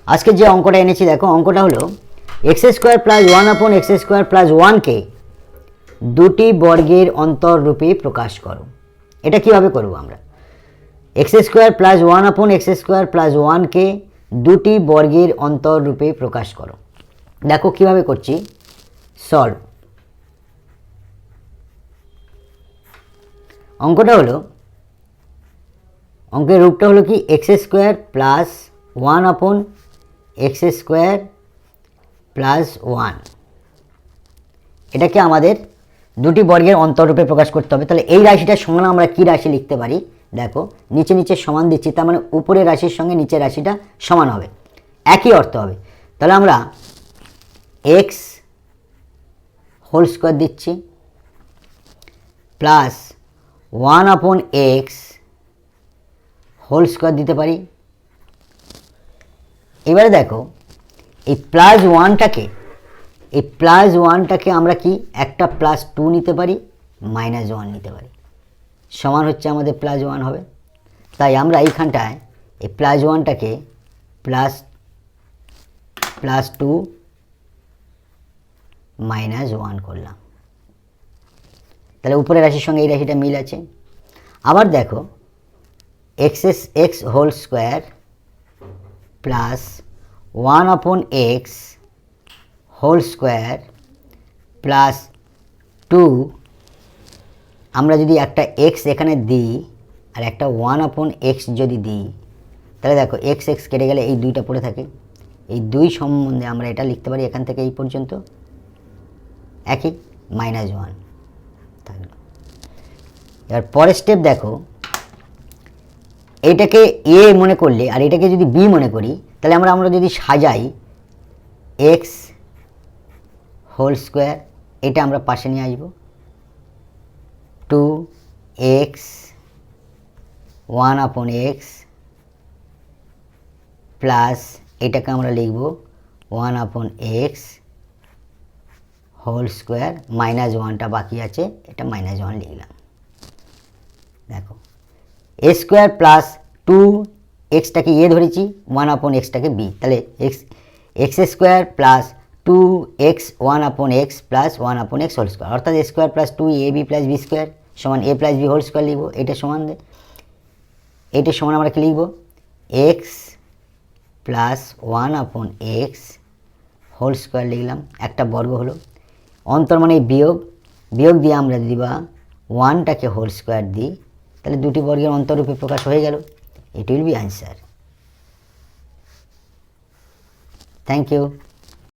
আজকে যে অঙ্কটা এনেছি দেখো, অঙ্কটা হলো x square plus one upon x square plus ওয়ানকে দুটি বর্গের অন্তররূপে প্রকাশ করো। এটা কিভাবে করব আমরা? X square plus one upon x square plus ওয়ানকে দুটি বর্গের অন্তররূপে প্রকাশ করো। দেখো কিভাবে করছি, সলভ। অঙ্কটা হলো, অঙ্কের রূপটা হলো কি, x square plus one upon x square plus one, এটাকে আমাদের দুটি বর্গের অন্তররূপে প্রকাশ করতে হবে। তাহলে এই রাশিটার সমান আমরা কি রাশি লিখতে পারি? দেখো নিচে নিচে সমান দিচ্ছি, তার মানে উপরের রাশির সঙ্গে নিচের রাশিটা সমান হবে, একই অর্থ হবে। তাহলে আমরা এক্স হোল স্কোয়ার দিচ্ছি plus one upon x whole square দিতে পারি। এবারে দেখো এই প্লাস ওয়ানটাকে আমরা কি একটা প্লাস টু নিতে পারি, মাইনাস ওয়ান নিতে পারি, সমান হচ্ছে আমাদের প্লাস ওয়ান হবে। তাই আমরা এইখানটায় এই প্লাস ওয়ানটাকে প্লাস টু মাইনাস ওয়ান করলাম। তাহলে উপরের রাশির সঙ্গে এই রাশিটা মিল আছে। আবার দেখো x whole square plus one upon x whole square plus two, আমরা যদি একটা এক্স এখানে দিই আর একটা ওয়ান আপন এক্স যদি দিই, তাহলে দেখো এক্স এক্স কেটে গেলে এই দুইটা পড়ে থাকে। এই দুই সম্বন্ধে আমরা এটা লিখতে পারি এখান থেকে এই পর্যন্ত একই, মাইনাস ওয়ান থাকলো। এবার পরের স্টেপ দেখো, এইটাকে এ মনে করলে আর এটাকে যদি বি মনে করি, তাহলে আমরা যদি সাজাই এক্স হোল স্কোয়ার, এটা আমরা পাশে নিয়ে আসবো, two x one upon x plus এটাকে আমরা লিখব one upon x whole square, minus ওয়ানটা বাকি আছে, এটা মাইনাস ওয়ান লিখলাম। দেখো এ স্কোয়ার প্লাস টু এক্সটাকে এ ধরেছি, ওয়ান আপন এক্সটাকে বি, তাহলে x square plus two x one upon x plus one upon x whole square, অর্থাৎ a square plus two a b plus b square সমান a plus b whole square লিখবো। এটা সমান আমরা কি লিখব, x plus one upon x whole square লিখলাম, একটা বর্গ হলো। অন্তর মানে বিয়োগ দিয়ে আমরা যদি বা ওয়ানটাকে হোল স্কোয়ার দিই, তাহলে দুটি বর্গের অন্তররূপে প্রকাশ হয়ে গেল। It will be answer. Thank you.